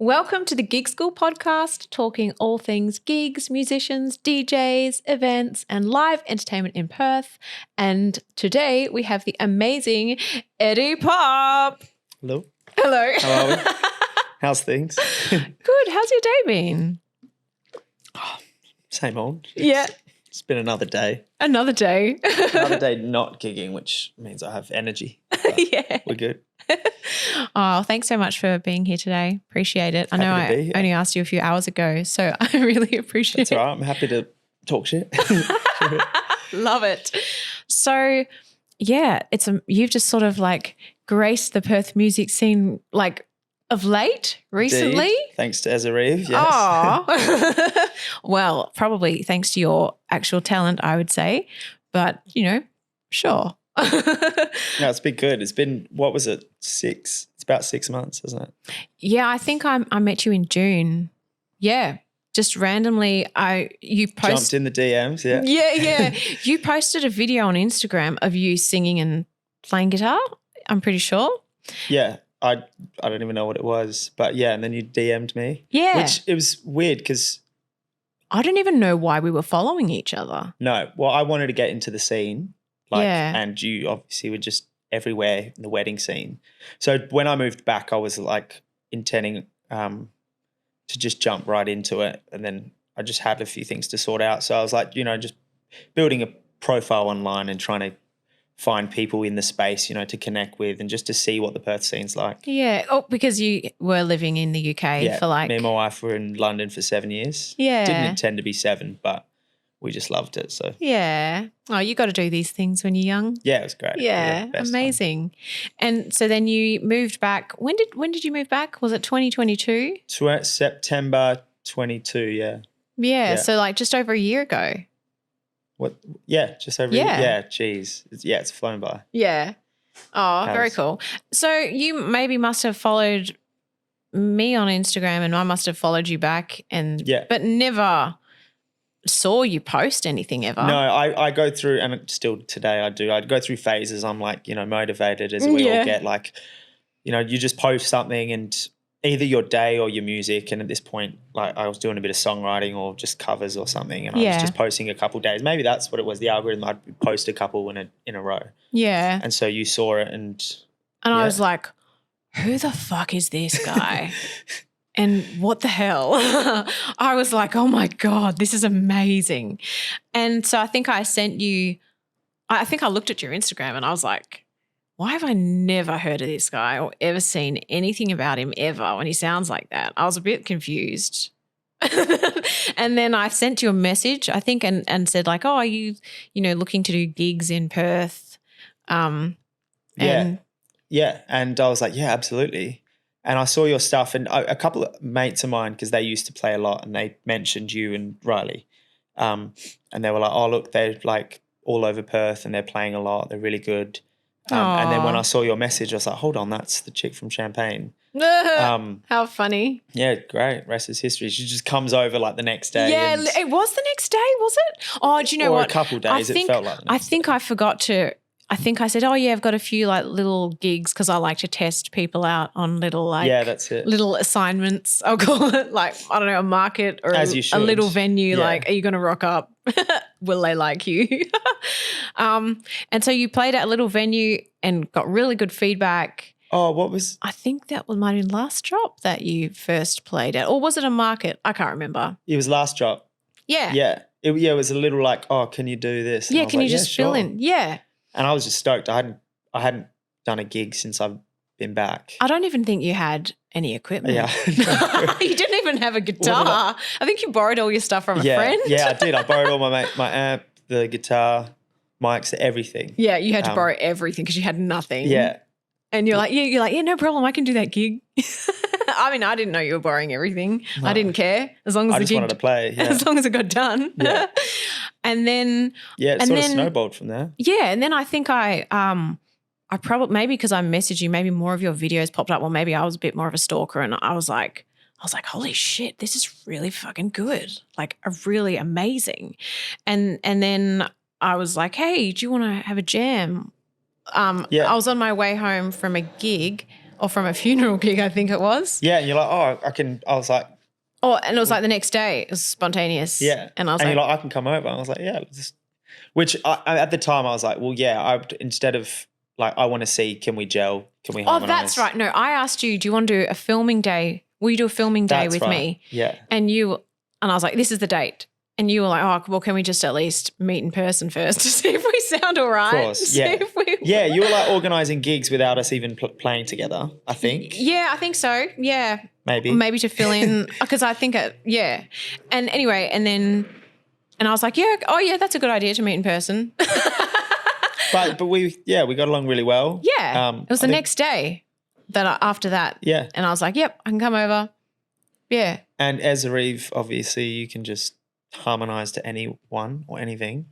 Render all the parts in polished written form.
Welcome to the Gig School podcast, talking all things gigs, musicians, DJs, events, and live entertainment in Perth. And today we have the amazing Eddy Pop. Hello. Hello. How are we? How's things? Good. How's your day been? Same old. Yeah. It's been another day. Another day. Another day not gigging, which means I have energy. Yeah. We're good. Oh, thanks so much for being here today. Appreciate it. I know Happy to be here. I only asked you a few hours ago, so I really appreciate That's all right. I'm happy to talk shit. Love it. So, yeah, you've just sort of like graced the Perth music scene like of late, recently. Indeed. Thanks to Ezra Reeve, yes. Oh, well, probably thanks to your actual talent, I would say. But, sure. No, it's been good. It's been, what was it, it's about 6 months, isn't it? Yeah, I think I met you in June. Yeah, just randomly Jumped in the DMs, yeah. Yeah. You posted a video on Instagram of you singing and playing guitar, I'm pretty sure. Yeah, I don't even know what it was, but yeah, and then you DM'd me. Yeah. Which, it was weird because I don't even know why we were following each other. No, well, I wanted to get into the scene. Yeah. And you obviously were just everywhere in the wedding scene. So when I moved back, I was like intending to just jump right into it. And then I just had a few things to sort out. So I was like, just building a profile online and trying to find people in the space, to connect with and just to see what the Perth scene's like. Yeah. Oh, because you were living in the UK for like... Me and my wife were in London for 7 years. Yeah. Didn't intend to be 7, but we just loved it. So yeah. Oh, you got to do these things when you're young. yeah, it was great. Yeah, best amazing. And so then you moved back. When did you move back? Was it 2022? September 22, yeah. Yeah, so like just over a year ago. What? Yeah, just over. Yeah. Yeah, geez. It's flown by. Yeah. Oh, very cool. So you maybe must have followed me on Instagram and I must have followed you back but never saw you post anything ever. No, I go through, and still today I do. I'd go through phases. I'm like, motivated as we all get. Like, you just post something and either your day or your music. And at this point, like I was doing a bit of songwriting or just covers or something, and I was just posting a couple days. Maybe that's what it was. The algorithm. I'd post a couple in a row. Yeah. And so you saw it, and I was like, who the fuck is this guy? And what the hell? I was like, oh my God, this is amazing. And so I think I looked at your Instagram and I was like, why have I never heard of this guy or ever seen anything about him ever when he sounds like that? I was a bit confused. And then I sent you a message, I think, and said like, oh, are you, looking to do gigs in Perth? And I was like, yeah, absolutely. And I saw your stuff, and a couple of mates of mine, because they used to play a lot, and they mentioned you and Riley. And they were like, oh, look, they're like all over Perth and they're playing a lot. They're really good. And then when I saw your message, I was like, hold on, that's the chick from Champagne. How funny. Yeah, great. Rest is history. She just comes over like the next day. Yeah, it was the next day, was it? Oh, do you know what? Or a couple of days, it felt like the next day. I think I said, oh, yeah, I've got a few like little gigs because I like to test people out on little that's it. Little assignments. I'll call it like, I don't know, a market or a little venue. Yeah. Like, are you going to rock up? Will they like you? And so you played at a little venue and got really good feedback. Oh, what was? I think that might have been Last Drop that you first played at. Or was it a market? I can't remember. It was Last Drop. Yeah. Yeah. It was a little like, oh, can you do this? And yeah, can you just fill in? Yeah. And I was just stoked. I hadn't done a gig since I've been back. I don't even think you had any equipment. Yeah. You didn't even have a guitar. I think you borrowed all your stuff from a friend. Yeah, I did. I borrowed all my amp, the guitar, mics, everything. Yeah, you had to borrow everything because you had nothing. Yeah. And you're like, no problem. I can do that gig. I mean, I didn't know you were borrowing everything. No. I didn't care as long as I just wanted to play. Yeah. As long as it got done. Yeah. And then it sort of snowballed from there. Yeah, and then I think I probably maybe because I messaged you, maybe more of your videos popped up. Well, maybe I was a bit more of a stalker, and I was like, holy shit, this is really fucking good, like really amazing. And then I was like, hey, do you want to have a jam? I was on my way home from a gig or from a funeral gig, I think it was. Yeah, and you're like, oh, I was like, Oh, and it was like the next day. It was spontaneous. yeah. And I was and like, you're like, I can come over. I was like, yeah. Which at the time I was like, well, yeah, instead of like, I want to see, can we gel? Can we harmonize? oh, that's right. No, I asked you, do you want to do a filming day? Will you do a filming day That's with right. me? Yeah. And I was like, this is the date. And you were like, oh, well, can we just at least meet in person first to see if we sound all right? Of course, yeah. Yeah, you were like organising gigs without us even playing together, I think. Yeah, I think so. Yeah. Maybe to fill in because I think yeah. And anyway, and I was like, yeah, oh yeah, that's a good idea to meet in person. but we got along really well. Yeah. It was the next day after that. Yeah. And I was like, yep, I can come over. Yeah. And as a Eve, obviously you can just harmonise to anyone or anything.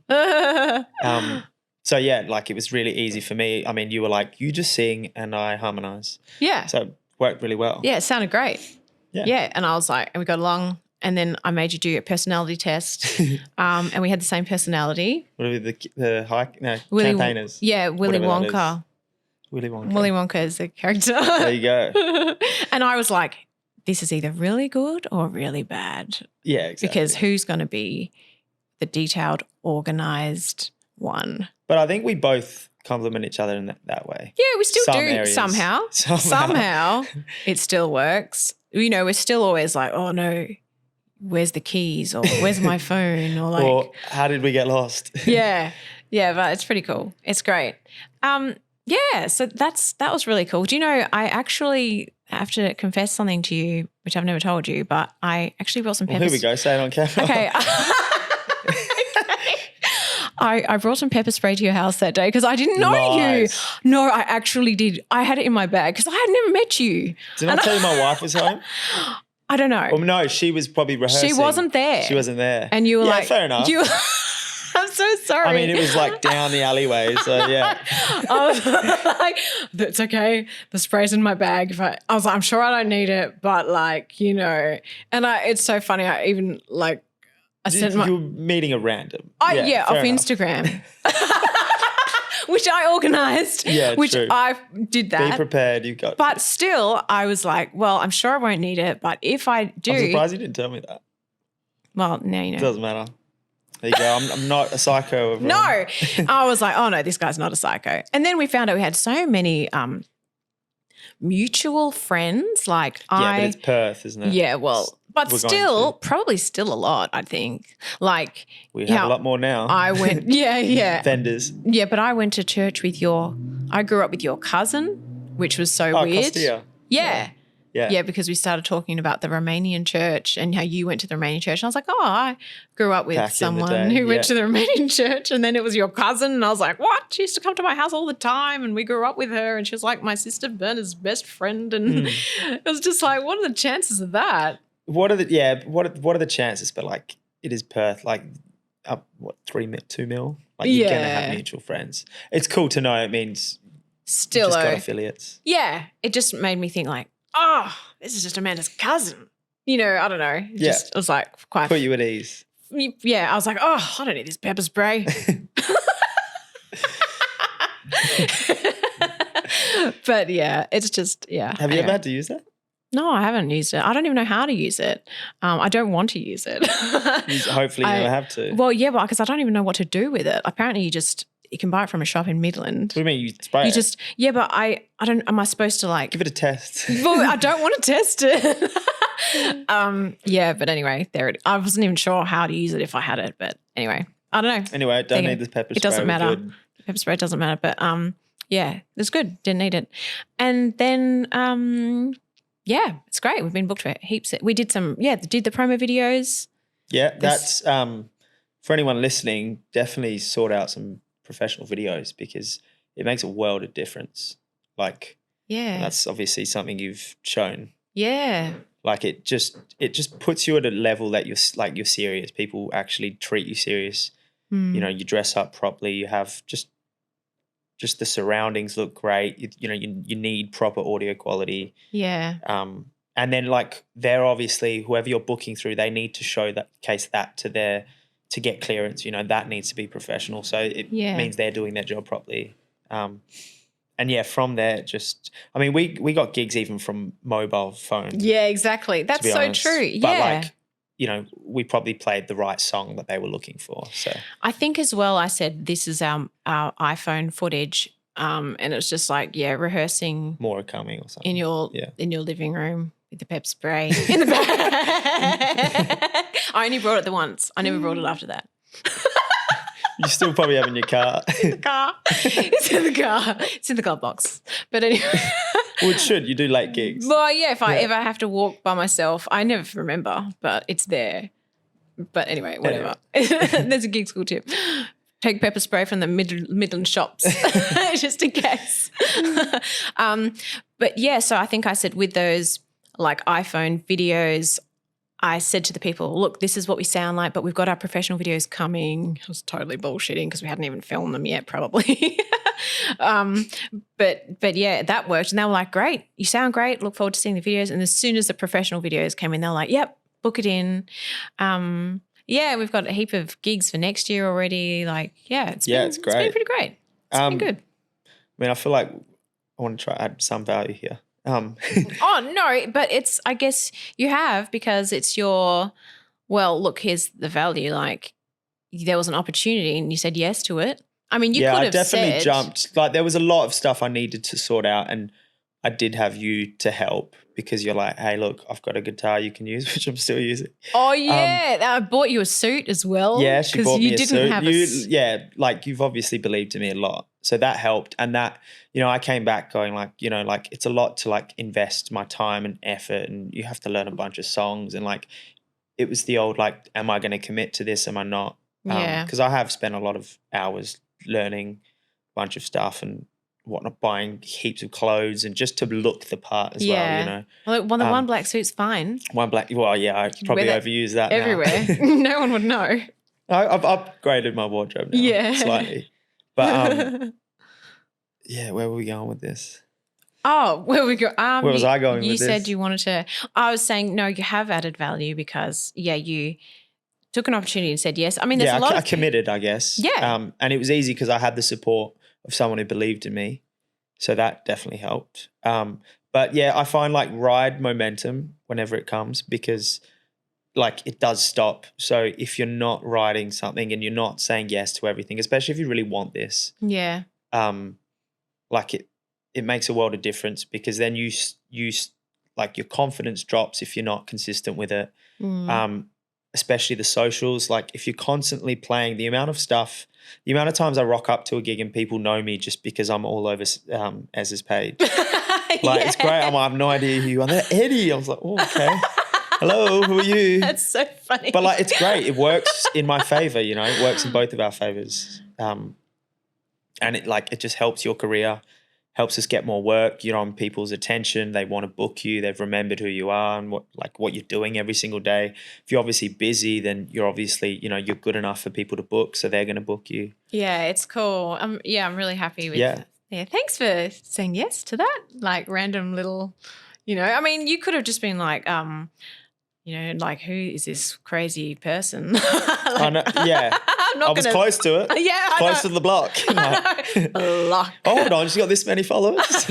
So yeah, like it was really easy for me. I mean, you were like, you just sing and I harmonise. Yeah. So it worked really well. Yeah, it sounded great. Yeah. Yeah. And I was like, and we got along. And then I made you do a personality test. And we had the same personality. What are campaigners? Yeah, Willy Wonka. Willy Wonka. Willy Wonka is the character. There you go. And I was like, this is either really good or really bad. Yeah, exactly. Because who's going to be the detailed, organised one? But I think we both complement each other in that way. Yeah, we still do areas. somehow. Somehow it still works. You know, we're still always like, oh no, where's the keys or where's my phone or like. Or how did we get lost? Yeah, but it's pretty cool. It's great. Yeah, so that was really cool. Do you know, I actually have to confess something to you, which I've never told you, but I actually brought some peppers. Here we go, say it on camera. Okay. I brought some pepper spray to your house that day because I didn't know you. No, I actually did. I had it in my bag because I had never met you. Didn't I tell you my wife was home? I don't know. Well, no, she was probably rehearsing. She wasn't there. She wasn't there. And you were like, fair enough. I'm so sorry. I mean, it was like down the alleyway, so yeah. I was like, that's okay. The spray's in my bag. I was like, I'm sure I don't need it, but like, you know. And it's so funny. I even like, You were meeting a random. Off Instagram. Which I organised. Yeah, which true. I did that. Be prepared. You got. But still, I was like, well, I'm sure I won't need it. But if I do. I'm surprised you didn't tell me that. Well, now you know. It doesn't matter. There you go. I'm not a psycho. No. I was like, oh, no, this guy's not a psycho. And then we found out we had so many mutual friends. Like but it's Perth, isn't it? Yeah, well, but probably still a lot, I think. Like we have a lot more now. I went, yeah. Vendors. Yeah, but I went to church I grew up with your cousin, which was so weird. Castilla. Yeah. Yeah, because we started talking about the Romanian church and how you went to the Romanian church. And I was like, oh, I grew up with someone who went to the Romanian church, and then it was your cousin. And I was like, what? She used to come to my house all the time and we grew up with her, and she was like my sister Berna's best friend. And it was just like, what are the chances of that? What are the chances? But like, it is Perth, like up 2 mil? Like you're going to have mutual friends. It's cool to know. It means still just got affiliates. Yeah. It just made me think like, oh, this is just Amanda's cousin. You know, I don't know. It was like quite. Put you at ease. Yeah, I was like, oh, I don't need this pepper spray. But yeah, it's just, yeah. Have you ever had to use that? No, I haven't used it. I don't even know how to use it. I don't want to use it. Hopefully you never have to. Well, yeah, because I don't even know what to do with it. Apparently you can buy it from a shop in Midland. What do you mean? You spray it? Yeah, but I don't, am I supposed to like. Give it a test. Well, I don't want to test it. Yeah, but anyway, I wasn't even sure how to use it if I had it, but anyway, I don't know. Anyway, don't need this pepper spray. It doesn't matter. Pepper spray doesn't matter, but yeah, it's good. Didn't need it. And then yeah, it's great. We've been booked for heaps. We did the promo videos. Yeah, that's for anyone listening, definitely sort out some professional videos because it makes a world of difference. Like, yeah, that's obviously something you've shown. Yeah, like it just puts you at a level that you're serious. People actually treat you serious. You know, you dress up properly. You have just the surroundings look great. You need proper audio quality. Yeah. And then like they're obviously whoever you're booking through, they need to show that to get clearance. You know, that needs to be professional. So it means they're doing their job properly. And And yeah, from there, I mean, we got gigs even from mobile phone. Yeah, exactly. That's so honest. true. Yeah. But like, you know, we probably played the right song that they were looking for. So I think as well, I said, this is our iPhone footage. And it's just like, rehearsing more are coming or something. in your living room with the pep spray in the back. I only brought it the once. I never brought it after that. You still probably have in your car. It's in the car. It's in the car. It's in the glove box. But anyway. Well, it should. You do late gigs. Well, yeah, if I ever have to walk by myself, I never remember, but it's there. But anyway, whatever. There's a gig school tip. Take pepper spray from the Midland shops just in case. But yeah, so I think I said with those like iPhone videos, I said to the people, look, this is what we sound like, but we've got our professional videos coming. I was totally bullshitting because we hadn't even filmed them yet probably. But yeah, that worked. And they were like, great, you sound great. Look forward to seeing the videos. And as soon as the professional videos came in, they were like, yep, book it in. Yeah, we've got a heap of gigs for next year already. Like, it's great. It's been pretty great. It's been good. I mean, I feel like I want to try to add some value here. Oh, no, but it's, I guess you have, because it's look, here's the value. Like, there was an opportunity and you said yes to it. I mean, you could have I definitely said, jumped. Like, there was a lot of stuff I needed to sort out, and I did have you to help because you're like, hey, look, I've got a guitar you can use, which I'm still using. Oh, yeah. I bought you a suit as well. Yeah, she bought me a suit. Because you didn't have yeah, like you've obviously believed in me a lot. So that helped. And that, you know, I came back going like, you know, like it's a lot to like invest my time and effort, and you have to learn a bunch of songs. And like, it was the old like, am I going to commit to this? Am I not? Yeah. Because I have spent a lot of hours learning a bunch of stuff and whatnot, buying heaps of clothes and just to look the part as well, you know. Well, the one black suit's fine. One black, well, yeah, I probably overuse that everywhere. now. No one would know. I've upgraded my wardrobe now slightly. But yeah, where were we going with this? Oh, where we go? Where was I going with this? You said you wanted to. I was saying, no, you have added value because, you took an opportunity and said yes. I mean, there's a lot I committed, I guess. Yeah. And it was easy because I had the support of someone who believed in me. So that definitely helped. But yeah, I find like ride momentum whenever it comes, because like it does stop. So if you're not riding something and you're not saying yes to everything, especially if you really want this, like it makes a world of difference, because then you like your confidence drops if you're not consistent with it. Especially the socials. Like if you're constantly playing, the amount of times I rock up to a gig and people know me just because I'm all over Ez's page. Like it's great. I have no idea who you are. They're Eddy. I was like, oh, okay. Hello, who are you? That's so funny. But like it's great. It works in my favor, you know. It works in both of our favors. And it just helps your career, helps us get more work. You're on people's attention. They want to book you. They've remembered who you are and what you're doing every single day. If you're obviously busy, then you're obviously, you know, you're good enough for people to book, so they're going to book you. Yeah, it's cool. I'm really happy with that. Yeah, thanks for saying yes to that. Like random little, you know, I mean, you could have just been like, you know, like who is this crazy person? I know, yeah. I was close to it. Yeah, close to the block. Block. Oh, hold on, she's got this many followers.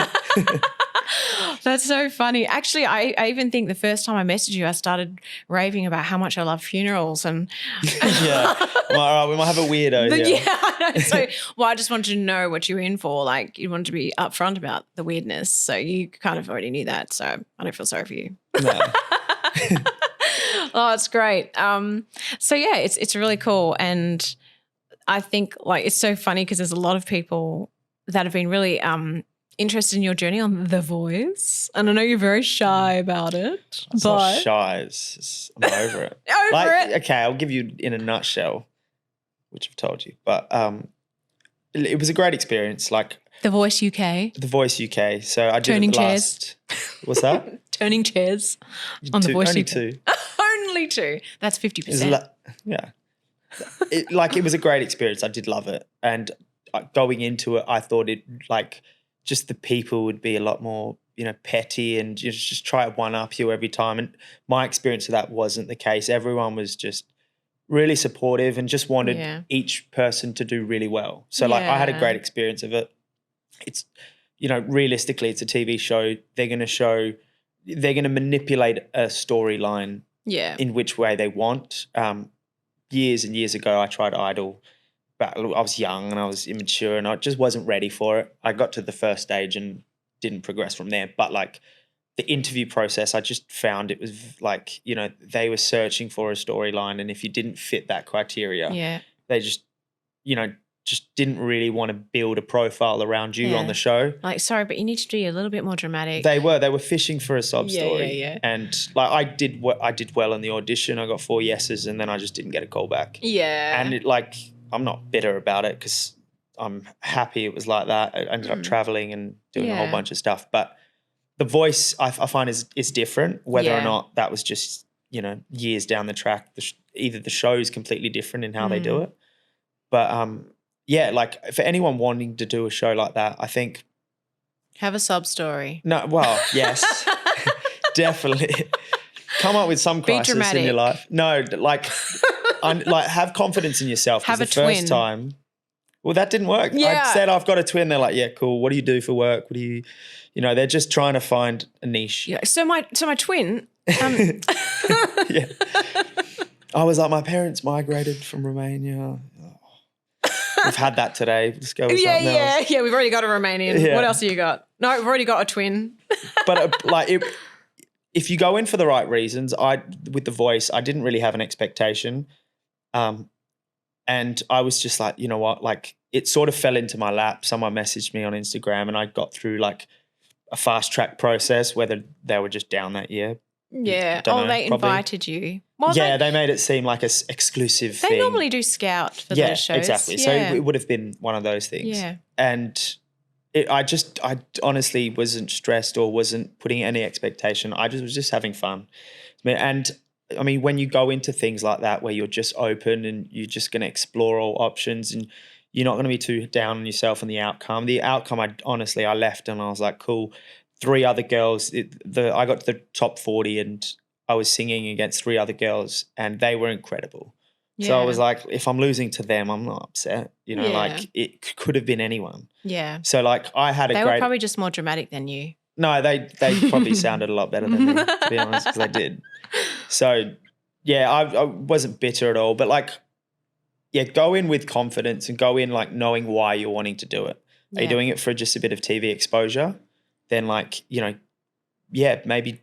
That's so funny. Actually, I even think the first time I messaged you, I started raving about how much I love funerals and yeah. Well, all right, we might have a weirdo here. Yeah, I know. So, I just wanted to know what you were in for. Like, you wanted to be upfront about the weirdness. So you kind of already knew that. So I don't feel sorry for you. No. Oh, it's great. So yeah, it's really cool, and I think like it's so funny because there's a lot of people that have been really interested in your journey on The Voice, and I know you're very shy about it. It's not shy. I'm over it. Okay, I'll give you in a nutshell, which I've told you, but it was a great experience. Like The Voice UK. The Voice UK. So I did Turning it last. What's that? Turning chairs on The Voice only UK. Two. Only two. That's 50%. Yeah. It was a great experience. I did love it. And going into it, I thought it like just the people would be a lot more, you know, petty and just try to one up you every time. And my experience of that wasn't the case. Everyone was just really supportive and just wanted each person to do really well. So like I had a great experience of it. It's, you know, realistically, it's a TV show. They're going to manipulate a storyline in which way they want. Years and years ago, I tried Idol, but I was young and I was immature and I just wasn't ready for it. I got to the first stage and didn't progress from there. But like the interview process, I just found it was like, you know, they were searching for a storyline, and if you didn't fit that criteria, they just, you know, just didn't really want to build a profile around you on the show. Like, sorry, but you need to be a little bit more dramatic. They were fishing for a sob story. Yeah. And like I did well in the audition. I got 4 yeses and then I just didn't get a call back. Yeah. And it, like, I'm not bitter about it because I'm happy it was like that. I ended up traveling and doing a whole bunch of stuff. But The Voice I find is different, whether or not that was just, you know, years down the track. Either the show is completely different in how they do it. But yeah, like for anyone wanting to do a show like that, I think have a sob story. No, well, yes, definitely. Come up with some crisis in your life. No, like, like have confidence in yourself. Have a the twin. First time, well, that didn't work. Yeah. I said I've got a twin. They're like, yeah, cool. What do you do for work? What do you, you know? They're just trying to find a niche. Yeah. So my twin. Yeah. I was like, my parents migrated from Romania. We've had that today. Just go with something else. Yeah. We've already got a Romanian. Yeah. What else have you got? No, we've already got a twin. But if you go in for the right reasons, with The Voice, I didn't really have an expectation, and I was just like, you know what, like it sort of fell into my lap. Someone messaged me on Instagram, and I got through like a fast track process. Whether they were just down that year. Yeah. They probably invited you. Well, they made it seem like an exclusive thing. They normally do scout for those shows. Exactly. Yeah. So it would have been one of those things. Yeah. And I honestly wasn't stressed or wasn't putting any expectation. I was just having fun. And I mean, when you go into things like that where you're just open and you're just going to explore all options and you're not going to be too down on yourself and the outcome. The outcome, I left and I was like, cool. 3 other girls, I got to the top 40 and I was singing against 3 other girls and they were incredible. Yeah. So I was like, if I'm losing to them, I'm not upset. You know, like it could have been anyone. Yeah. So like I had They were probably just more dramatic than you. No, they probably sounded a lot better than me, to be honest, because they did. So yeah, I wasn't bitter at all. But like, yeah, go in with confidence and go in like knowing why you're wanting to do it. Are you doing it for just a bit of TV exposure? Then like, you know, yeah, maybe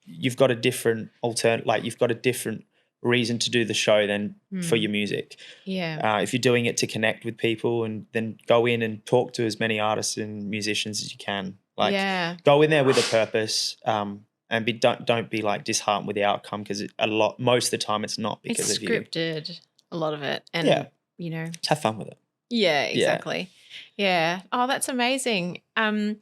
you've got a different you've got a different reason to do the show than for your music. Yeah. If you're doing it to connect with people, and then go in and talk to as many artists and musicians as you can. Like go in there with a purpose, and don't be like disheartened with the outcome, because most of the time it's not because it's of you. Scripted, a lot of it. And you know. Just have fun with it. Yeah, exactly. Yeah. Oh, that's amazing. And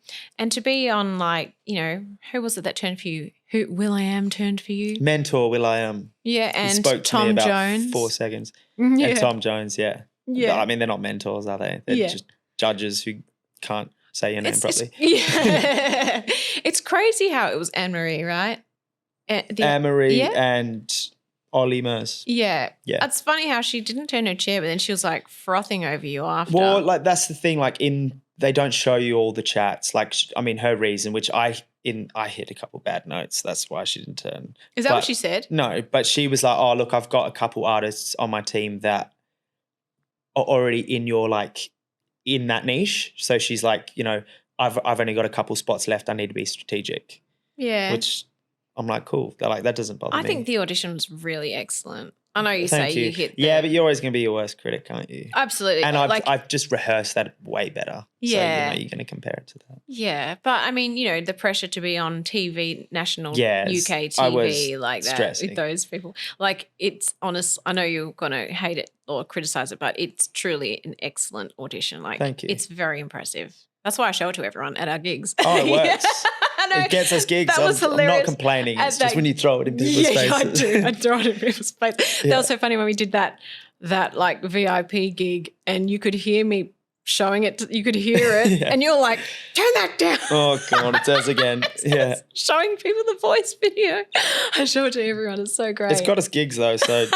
to be on like, you know, who was it that turned for you? Who will.i.am turned for you? Mentor will.i.am. Yeah, and he spoke to Tom me about Jones. 4 seconds. Yeah. And Tom Jones, yeah. Yeah. I mean, they're not mentors, are they? They're just judges who can't say your name properly. Yeah. It's crazy how it was Anne-Marie, right? Anne-Marie and Ollie Murs. Yeah. It's funny how she didn't turn her chair, but then she was like frothing over you after. Well, like that's the thing. Like they don't show you all the chats. Like, I mean, her reason, which I hit a couple bad notes. That's why she didn't turn. Is that what she said? No, but she was like, oh, look, I've got a couple artists on my team that are already in that niche. So she's like, you know, I've only got a couple spots left. I need to be strategic. Yeah. Which I'm like, cool. They're like, that doesn't bother me. I think the audition was really excellent. I know you Thank say you. you hit Yeah, but you're always going to be your worst critic, aren't you? Absolutely. And I've just rehearsed that way better. Yeah. So, you know, you're going to compare it to that. Yeah. But, I mean, you know, the pressure to be on TV, national UK TV like that stressing. with those people. Like, it's honest. I know you're going to hate it or criticize it, but it's truly an excellent audition. Like, thank you. It's very impressive. That's why I show it to everyone at our gigs. Oh, it works. It gets us gigs. That was hilarious. I'm not complaining. It's just when you throw it in people's faces. Yeah, I do. I throw it in people's faces. That was so funny when we did that like VIP gig, and you could hear me showing it. You could hear it, and you're like, "Turn that down." Oh God, it does again. Yeah, showing people the voice video. I show it to everyone. It's so great. It's got us gigs though, so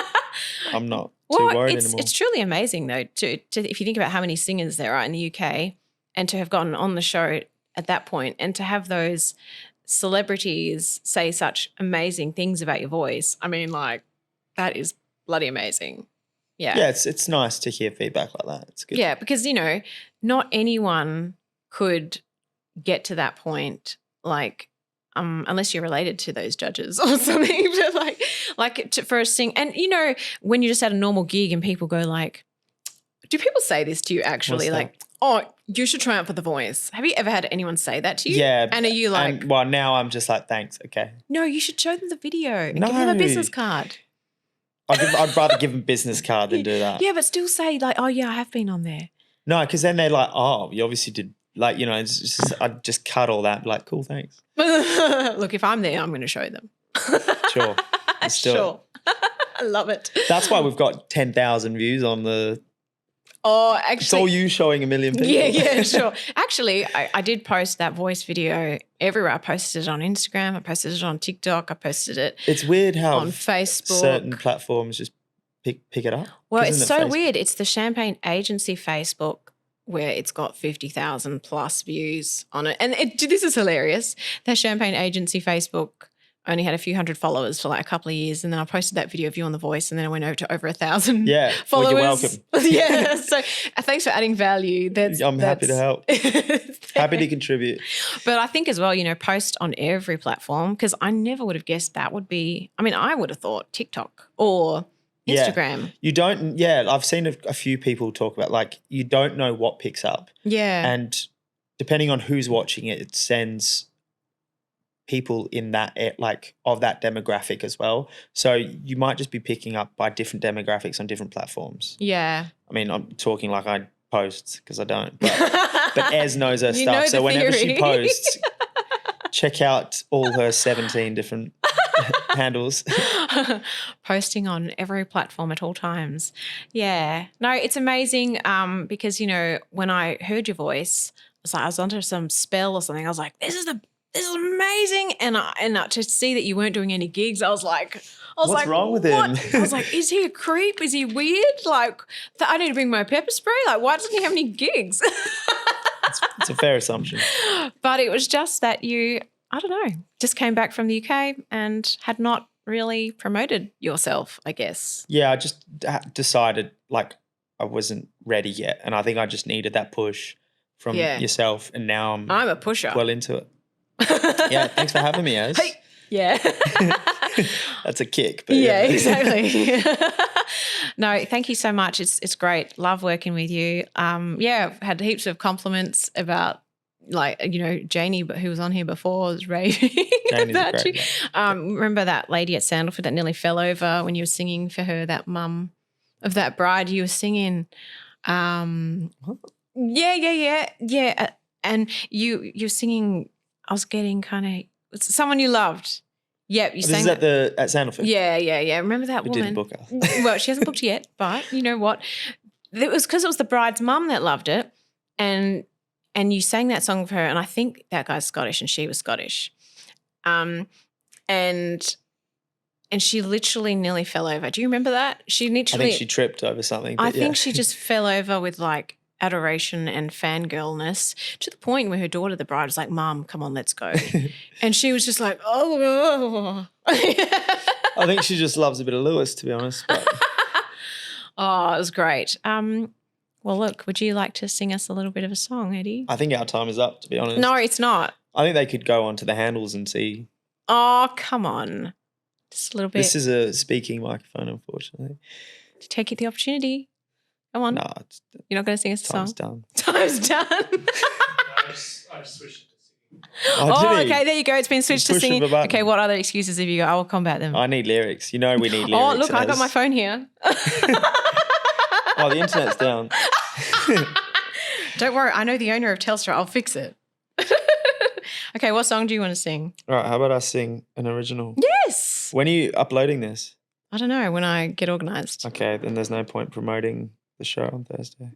I'm not too worried anymore. It's truly amazing though. To if you think about how many singers there are in the UK, and to have gotten on the show at that point, and to have those celebrities say such amazing things about your voice. I mean, like, that is bloody amazing. Yeah. Yeah, it's nice to hear feedback like that. It's good. Yeah, because, not anyone could get to that point, like, unless you're related to those judges or something. But for a sing, and when you're just at a normal gig and people go like, do people say this to you actually? What's Like, that? oh, you should try out for The Voice. Have you ever had anyone say that to you? Yeah. And are you like, well, now I'm just like, thanks. Okay. no, you should show them the video and give them a business card. I'd rather give them a business card than do that. Yeah, but still say like, oh yeah, I have been on there. No, because then they're like, oh, you obviously did. Like, it's just, I'd just cut all that. Like, cool, thanks. Look, if I'm there, I'm going to show them. Sure. Let's do Sure. I love it. That's why we've got 10,000 views on the. Oh, actually. It's all you showing a million people. Yeah, sure. Actually, I did post that voice video everywhere. I posted it on Instagram. I posted it on TikTok. I posted it. It's weird how on Facebook. Certain platforms just pick it up. Well, it's so weird. It's the Champagne Agency Facebook where it's got 50,000 plus views on it. And this is hilarious. The Champagne Agency Facebook only had a few hundred followers for like a couple of years, and then I posted that video of you on The Voice, and then I went over to over 1,000 followers. Well, you're welcome. Yeah, so thanks for adding value. I'm happy to help. Happy to contribute. But I think as well, post on every platform, because I never would have guessed that would be, I would have thought TikTok or Instagram. Yeah. You don't, I've seen a few people talk about like you don't know what picks up. Yeah. And depending on who's watching it, it sends people in that like of that demographic as well. So you might just be picking up by different demographics on different platforms. Yeah. I mean, I'm talking like I post because I don't, but Ez knows her stuff. So whenever she posts, check out all her 17 different handles. Posting on every platform at all times. Yeah. No, it's amazing because, when I heard your voice, I was under some spell or something. I was like, this is amazing. And to see that you weren't doing any gigs, I was like, what's wrong with him? I was like, is he a creep? Is he weird? Like, I need to bring my pepper spray. Like, why doesn't he have any gigs? It's a fair assumption. But it was just that you, I don't know, just came back from the UK and had not really promoted yourself, I guess. Yeah, I just decided like I wasn't ready yet. And I think I just needed that push from yourself. And now I'm a pusher. Well into it. Yeah, thanks for having me, Ez. Hey. Yeah. That's a kick. But yeah, exactly. No, thank you so much. It's great. Love working with you. I've had heaps of compliments about Janie, who was on here before, was raving about you. Remember that lady at Sandalford that nearly fell over when you were singing for her, that mum of that bride you were singing. Yeah. And you're singing, I was getting kind of, someone you loved. Yep, you sang that. This is at Sandalford? Yeah. Remember that woman? Didn't book her. Well, she hasn't booked yet, but you know what? It was because it was the bride's mum that loved it, and you sang that song for her, and I think that guy's Scottish and she was Scottish. And she literally nearly fell over. Do you remember that? I think she tripped over something. I think she just fell over with like adoration and fangirlness to the point where her daughter, the bride, was like, Mum, come on, let's go. And she was just like, oh. I think she just loves a bit of Lewis, to be honest. But. Oh, it was great. Well, look, would you like to sing us a little bit of a song, Eddy? I think our time is up, to be honest. No, it's not. I think they could go onto the handles and see. Oh, come on. Just a little bit. This is a speaking microphone, unfortunately. Take it the opportunity. Come on. No, you're not going to sing us a song? Time's done. I just switched it to singing. Oh, okay, there you go. It's been switched to singing. Okay, what other excuses have you got? I will combat them. I need lyrics. We need lyrics. Oh, look, I got my phone here. Oh, the internet's down. Don't worry, I know the owner of Telstra. I'll fix it. Okay, what song do you want to sing? All right, how about I sing an original? Yes. When are you uploading this? I don't know, when I get organised. Okay, then there's no point promoting the show on Thursday.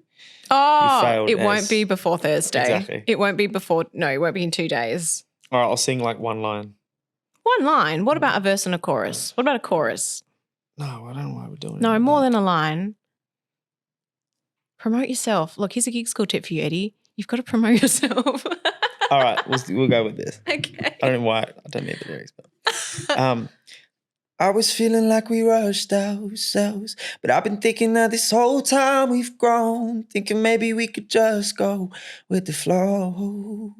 Oh, it won't be before Thursday. Exactly. It won't be it won't be in 2 days. All right, I'll sing like one line. One line? What about a verse and a chorus? What about a chorus? No, I don't know why we're doing it. No, more than a line. Promote yourself. Look, here's a gig school tip for you, Eddy. You've got to promote yourself. All right, we'll go with this. Okay. I don't know why. I don't need the lyrics, but I was feeling like we rushed ourselves, but I've been thinking that this whole time we've grown, thinking maybe we could just go with the flow.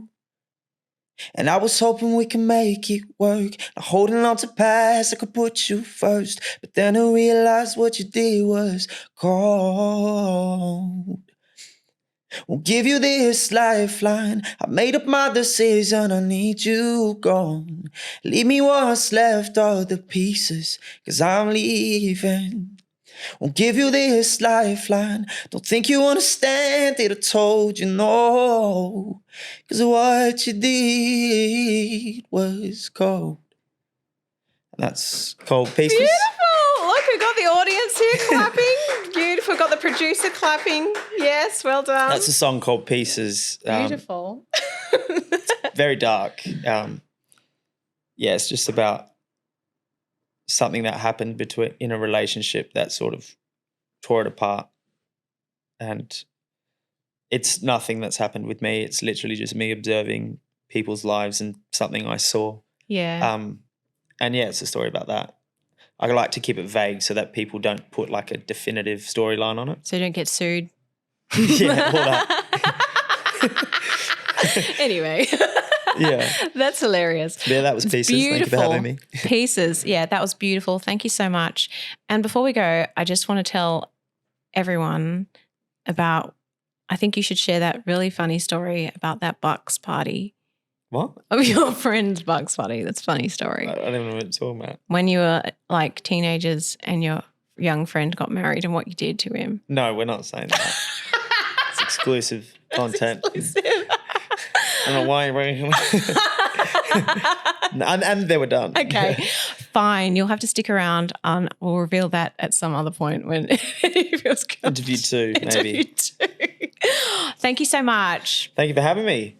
And I was hoping we can make it work, not holding on to past, I could put you first, but then I realized what you did was cold. Won't give you this lifeline. I made up my decision, I need you gone. Leave me what's left of the pieces, 'cause I'm leaving. Won't give you this lifeline. Don't think you understand it, I told you no. 'Cause what you did was cold. And that's Cold Pieces. Beautiful. Look, we got the audience here clapping. Beautiful. Got the producer clapping. Yes, well done. That's a song called Pieces. Beautiful. Very dark. Yeah, it's just about something that happened in a relationship that sort of tore it apart. And it's nothing that's happened with me. It's literally just me observing people's lives and something I saw. Yeah. And yeah, it's a story about that. I like to keep it vague so that people don't put like a definitive storyline on it. So you don't get sued. Yeah, all that. Anyway. Yeah. That's hilarious. Yeah, that was Pieces. Beautiful. Thank you for having me. Pieces. Yeah, that was beautiful. Thank you so much. And before we go, I just want to tell everyone about, I think you should share that really funny story about that Bucks party. What? Of your friend's Bucks party. That's a funny story. I don't know what you're talking about. When you were like teenagers and your young friend got married and what you did to him. No, we're not saying that. It's exclusive content. Exclusive. I don't know why you're bringing and they were done. Okay, fine. You'll have to stick around. We'll reveal that at some other point when Interview 2, maybe. Interview 2. Thank you so much. Thank you for having me.